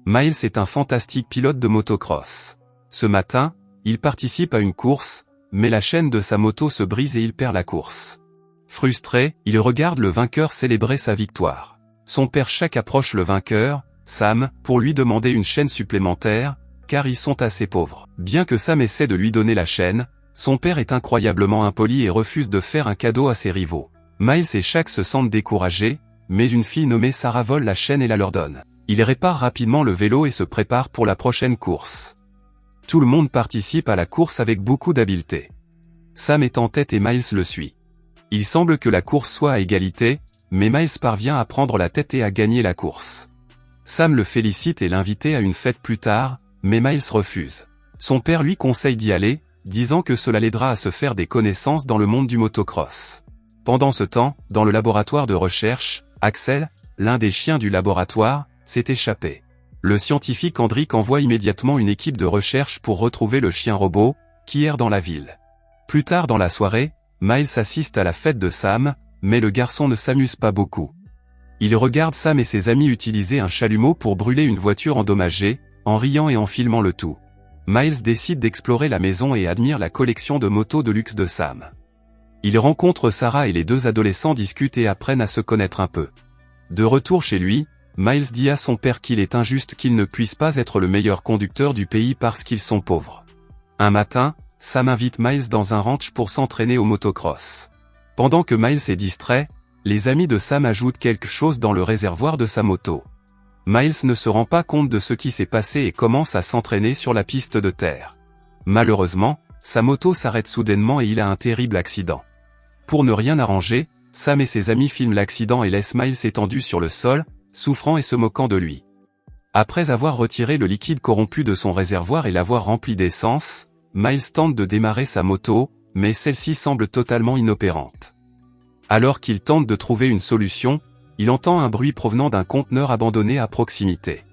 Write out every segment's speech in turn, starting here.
Miles est un fantastique pilote de motocross. Ce matin, il participe à une course, mais la chaîne de sa moto se brise et il perd la course. Frustré, il regarde le vainqueur célébrer sa victoire. Son père Shaq approche le vainqueur, Sam, pour lui demander une chaîne supplémentaire, car ils sont assez pauvres. Bien que Sam essaie de lui donner la chaîne, son père est incroyablement impoli et refuse de faire un cadeau à ses rivaux. Miles et Shaq se sentent découragés, mais une fille nommée Sarah vole la chaîne et la leur donne. Il répare rapidement le vélo et se prépare pour la prochaine course. Tout le monde participe à la course avec beaucoup d'habileté. Sam est en tête et Miles le suit. Il semble que la course soit à égalité, mais Miles parvient à prendre la tête et à gagner la course. Sam le félicite et l'invite à une fête plus tard, mais Miles refuse. Son père lui conseille d'y aller, disant que cela l'aidera à se faire des connaissances dans le monde du motocross. Pendant ce temps, dans le laboratoire de recherche, Axel, l'un des chiens du laboratoire, s'est échappé. Le scientifique Hendrik envoie immédiatement une équipe de recherche pour retrouver le chien robot, qui erre dans la ville. Plus tard dans la soirée, Miles assiste à la fête de Sam, mais le garçon ne s'amuse pas beaucoup. Il regarde Sam et ses amis utiliser un chalumeau pour brûler une voiture endommagée, en riant et en filmant le tout. Miles décide d'explorer la maison et admire la collection de motos de luxe de Sam. Il rencontre Sarah et les deux adolescents discutent et apprennent à se connaître un peu. De retour chez lui, Miles dit à son père qu'il est injuste qu'ils ne puissent pas être le meilleur conducteur du pays parce qu'ils sont pauvres. Un matin, Sam invite Miles dans un ranch pour s'entraîner au motocross. Pendant que Miles est distrait, les amis de Sam ajoutent quelque chose dans le réservoir de sa moto. Miles ne se rend pas compte de ce qui s'est passé et commence à s'entraîner sur la piste de terre. Malheureusement, sa moto s'arrête soudainement et il a un terrible accident. Pour ne rien arranger, Sam et ses amis filment l'accident et laissent Miles étendu sur le sol, souffrant et se moquant de lui. Après avoir retiré le liquide corrompu de son réservoir et l'avoir rempli d'essence, Miles tente de démarrer sa moto, mais celle-ci semble totalement inopérante. Alors qu'il tente de trouver une solution, il entend un bruit provenant d'un conteneur abandonné à proximité.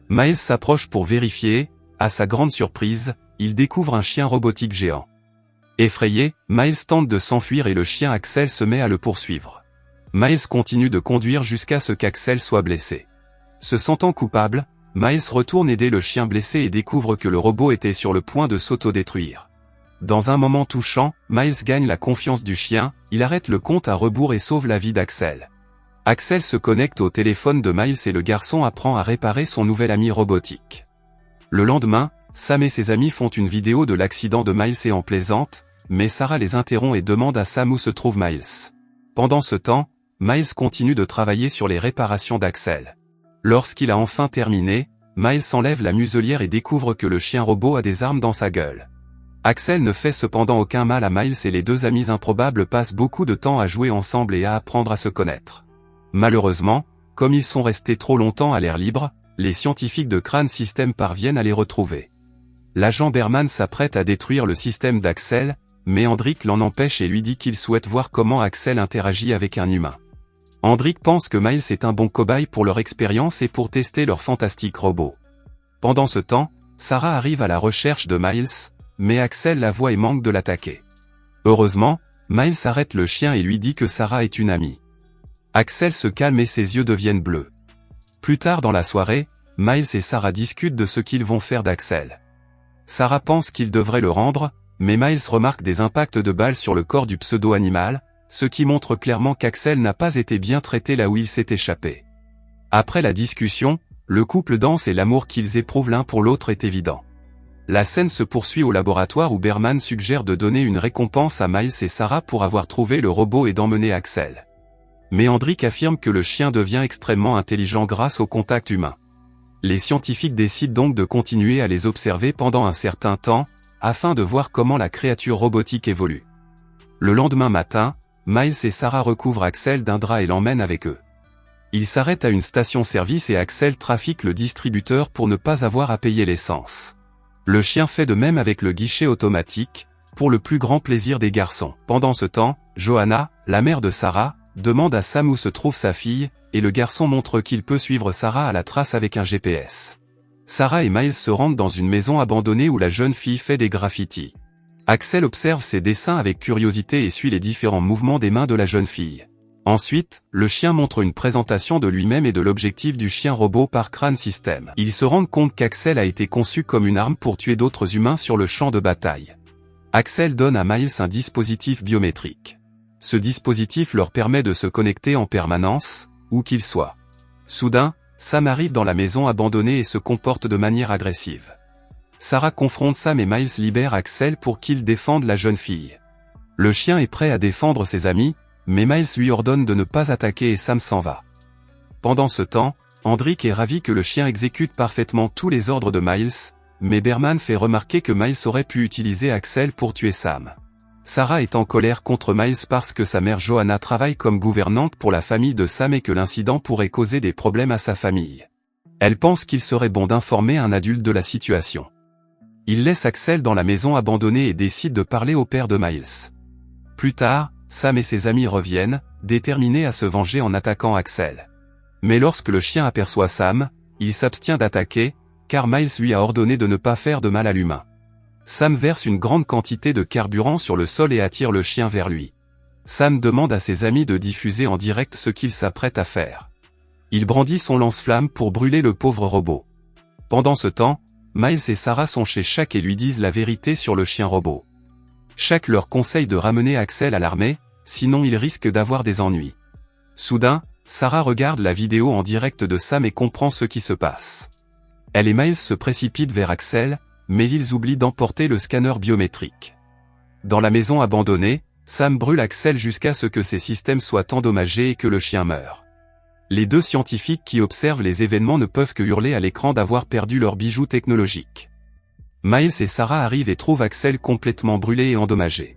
Miles s'approche pour vérifier, à sa grande surprise, il découvre un chien robotique géant. Effrayé, Miles tente de s'enfuir et le chien Axel se met à le poursuivre. Miles continue de conduire jusqu'à ce qu'Axel soit blessé. Se sentant coupable, Miles retourne aider le chien blessé et découvre que le robot était sur le point de s'autodétruire. Dans un moment touchant, Miles gagne la confiance du chien, il arrête le compte à rebours et sauve la vie d'Axel. Axel se connecte au téléphone de Miles et le garçon apprend à réparer son nouvel ami robotique. Le lendemain, Sam et ses amis font une vidéo de l'accident de Miles et en plaisantent, mais Sarah les interrompt et demande à Sam où se trouve Miles. Pendant ce temps, Miles continue de travailler sur les réparations d'Axel. Lorsqu'il a enfin terminé, Miles enlève la muselière et découvre que le chien robot a des armes dans sa gueule. Axel ne fait cependant aucun mal à Miles et les deux amis improbables passent beaucoup de temps à jouer ensemble et à apprendre à se connaître. Malheureusement, comme ils sont restés trop longtemps à l'air libre, les scientifiques de Crane System parviennent à les retrouver. L'agent Berman s'apprête à détruire le système d'Axel, mais Hendrik l'en empêche et lui dit qu'il souhaite voir comment Axel interagit avec un humain. Hendrik pense que Miles est un bon cobaye pour leur expérience et pour tester leur fantastique robot. Pendant ce temps, Sarah arrive à la recherche de Miles, mais Axel la voit et manque de l'attaquer. Heureusement, Miles arrête le chien et lui dit que Sarah est une amie. Axel se calme et ses yeux deviennent bleus. Plus tard dans la soirée, Miles et Sarah discutent de ce qu'ils vont faire d'Axel. Sarah pense qu'ils devraient le rendre, mais Miles remarque des impacts de balles sur le corps du pseudo-animal, ce qui montre clairement qu'Axel n'a pas été bien traité là où il s'est échappé. Après la discussion, le couple danse et l'amour qu'ils éprouvent l'un pour l'autre est évident. La scène se poursuit au laboratoire où Berman suggère de donner une récompense à Miles et Sarah pour avoir trouvé le robot et d'emmener Axel. Mais Hendrik affirme que le chien devient extrêmement intelligent grâce au contact humain. Les scientifiques décident donc de continuer à les observer pendant un certain temps, afin de voir comment la créature robotique évolue. Le lendemain matin, Miles et Sarah recouvrent Axel d'un drap et l'emmènent avec eux. Ils s'arrêtent à une station-service et Axel trafique le distributeur pour ne pas avoir à payer l'essence. Le chien fait de même avec le guichet automatique, pour le plus grand plaisir des garçons. Pendant ce temps, Johanna, la mère de Sarah, demande à Sam où se trouve sa fille, et le garçon montre qu'il peut suivre Sarah à la trace avec un GPS. Sarah et Miles se rendent dans une maison abandonnée où la jeune fille fait des graffitis. Axel observe ses dessins avec curiosité et suit les différents mouvements des mains de la jeune fille. Ensuite, le chien montre une présentation de lui-même et de l'objectif du chien robot par Crane System. Ils se rendent compte qu'Axel a été conçu comme une arme pour tuer d'autres humains sur le champ de bataille. Axel donne à Miles un dispositif biométrique. Ce dispositif leur permet de se connecter en permanence, où qu'ils soient. Soudain, Sam arrive dans la maison abandonnée et se comporte de manière agressive. Sarah confronte Sam et Miles libère Axel pour qu'ils défendent la jeune fille. Le chien est prêt à défendre ses amis, mais Miles lui ordonne de ne pas attaquer et Sam s'en va. Pendant ce temps, Hendrik est ravi que le chien exécute parfaitement tous les ordres de Miles, mais Berman fait remarquer que Miles aurait pu utiliser Axel pour tuer Sam. Sarah est en colère contre Miles parce que sa mère Johanna travaille comme gouvernante pour la famille de Sam et que l'incident pourrait causer des problèmes à sa famille. Elle pense qu'il serait bon d'informer un adulte de la situation. Il laisse Axel dans la maison abandonnée et décide de parler au père de Miles. Plus tard, Sam et ses amis reviennent, déterminés à se venger en attaquant Axel. Mais lorsque le chien aperçoit Sam, il s'abstient d'attaquer, car Miles lui a ordonné de ne pas faire de mal à l'humain. Sam verse une grande quantité de carburant sur le sol et attire le chien vers lui. Sam demande à ses amis de diffuser en direct ce qu'il s'apprête à faire. Il brandit son lance-flamme pour brûler le pauvre robot. Pendant ce temps, Miles et Sarah sont chez Shaq et lui disent la vérité sur le chien robot. Shaq leur conseille de ramener Axel à l'armée, sinon il risque d'avoir des ennuis. Soudain, Sarah regarde la vidéo en direct de Sam et comprend ce qui se passe. Elle et Miles se précipitent vers Axel, mais ils oublient d'emporter le scanner biométrique. Dans la maison abandonnée, Sam brûle Axel jusqu'à ce que ses systèmes soient endommagés et que le chien meure. Les deux scientifiques qui observent les événements ne peuvent que hurler à l'écran d'avoir perdu leur bijou technologique. Miles et Sarah arrivent et trouvent Axel complètement brûlé et endommagé.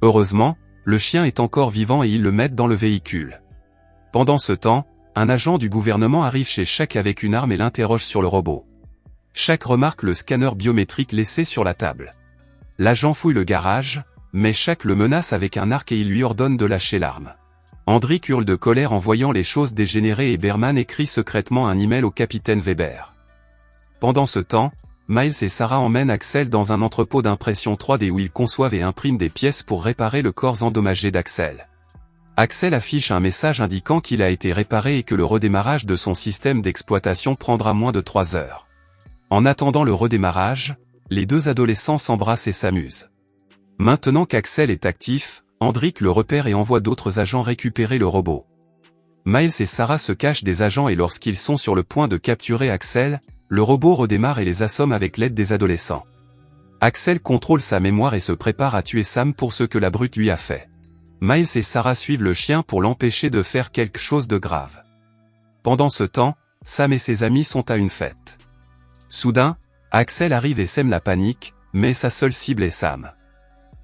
Heureusement, le chien est encore vivant et ils le mettent dans le véhicule. Pendant ce temps, un agent du gouvernement arrive chez Shaq avec une arme et l'interroge sur le robot. Shaq remarque le scanner biométrique laissé sur la table. L'agent fouille le garage, mais Shaq le menace avec un arc et il lui ordonne de lâcher l'arme. Hendrik hurle de colère en voyant les choses dégénérer et Berman écrit secrètement un email au capitaine Weber. Pendant ce temps, Miles et Sarah emmènent Axel dans un entrepôt d'impression 3D où ils conçoivent et impriment des pièces pour réparer le corps endommagé d'Axel. Axel affiche un message indiquant qu'il a été réparé et que le redémarrage de son système d'exploitation prendra moins de 3 heures. En attendant le redémarrage, les deux adolescents s'embrassent et s'amusent. Maintenant qu'Axel est actif, Hendrik le repère et envoie d'autres agents récupérer le robot. Miles et Sarah se cachent des agents et lorsqu'ils sont sur le point de capturer Axel, le robot redémarre et les assomme avec l'aide des adolescents. Axel contrôle sa mémoire et se prépare à tuer Sam pour ce que la brute lui a fait. Miles et Sarah suivent le chien pour l'empêcher de faire quelque chose de grave. Pendant ce temps, Sam et ses amis sont à une fête. Soudain, Axel arrive et sème la panique, mais sa seule cible est Sam.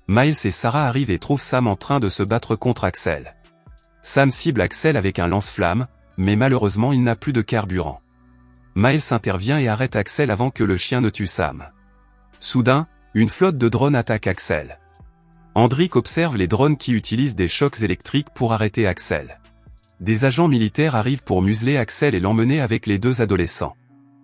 Miles et Sarah arrivent et trouvent Sam en train de se battre contre Axel. Sam cible Axel avec un lance-flamme, mais malheureusement il n'a plus de carburant. Miles intervient et arrête Axel avant que le chien ne tue Sam. Soudain, une flotte de drones attaque Axel. Hendrik observe les drones qui utilisent des chocs électriques pour arrêter Axel. Des agents militaires arrivent pour museler Axel et l'emmener avec les deux adolescents.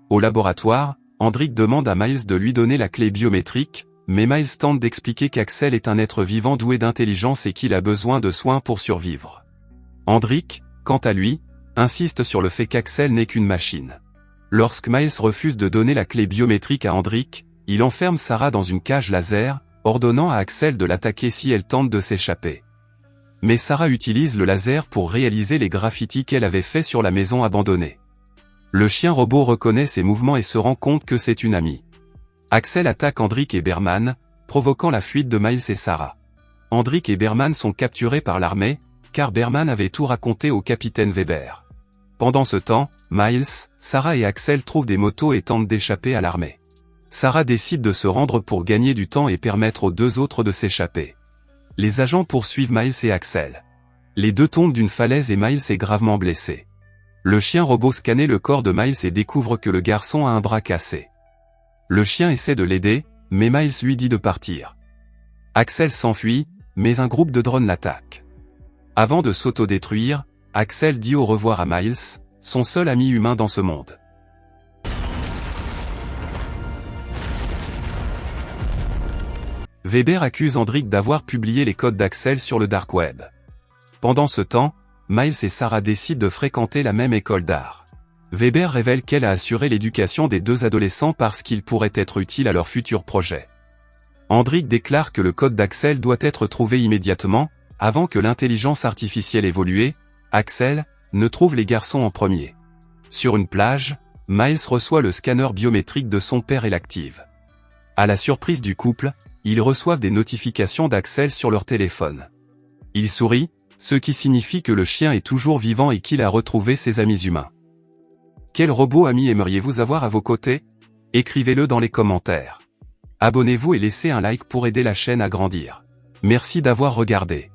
Au laboratoire, Hendrik demande à Miles de lui donner la clé biométrique, mais Miles tente d'expliquer qu'Axel est un être vivant doué d'intelligence et qu'il a besoin de soins pour survivre. Hendrik, quant à lui, insiste sur le fait qu'Axel n'est qu'une machine. Lorsque Miles refuse de donner la clé biométrique à Hendrik, il enferme Sarah dans une cage laser, ordonnant à Axel de l'attaquer si elle tente de s'échapper. Mais Sarah utilise le laser pour réaliser les graffitis qu'elle avait faits sur la maison abandonnée. Le chien robot reconnaît ses mouvements et se rend compte que c'est une amie. Axel attaque Hendrik et Berman, provoquant la fuite de Miles et Sarah. Hendrik et Berman sont capturés par l'armée, car Berman avait tout raconté au capitaine Weber. Pendant ce temps, Miles, Sarah et Axel trouvent des motos et tentent d'échapper à l'armée. Sarah décide de se rendre pour gagner du temps et permettre aux deux autres de s'échapper. Les agents poursuivent Miles et Axel. Les deux tombent d'une falaise et Miles est gravement blessé. Le chien robot scanne le corps de Miles et découvre que le garçon a un bras cassé. Le chien essaie de l'aider, mais Miles lui dit de partir. Axel s'enfuit, mais un groupe de drones l'attaque. Avant de s'autodétruire, Axel dit au revoir à Miles, son seul ami humain dans ce monde. Weber accuse Hendrik d'avoir publié les codes d'Axel sur le dark web. Pendant ce temps, Miles et Sarah décident de fréquenter la même école d'art. Weber révèle qu'elle a assuré l'éducation des deux adolescents parce qu'il pourrait être utile à leur futur projet. Hendrik déclare que le code d'Axel doit être trouvé immédiatement, avant que l'intelligence artificielle évoluée, Axel, ne trouve les garçons en premier. Sur une plage, Miles reçoit le scanner biométrique de son père et l'active. À la surprise du couple, ils reçoivent des notifications d'Axel sur leur téléphone. Il sourit, ce qui signifie que le chien est toujours vivant et qu'il a retrouvé ses amis humains. Quel robot ami aimeriez-vous avoir à vos côtés? Écrivez-le dans les commentaires. Abonnez-vous et laissez un like pour aider la chaîne à grandir. Merci d'avoir regardé.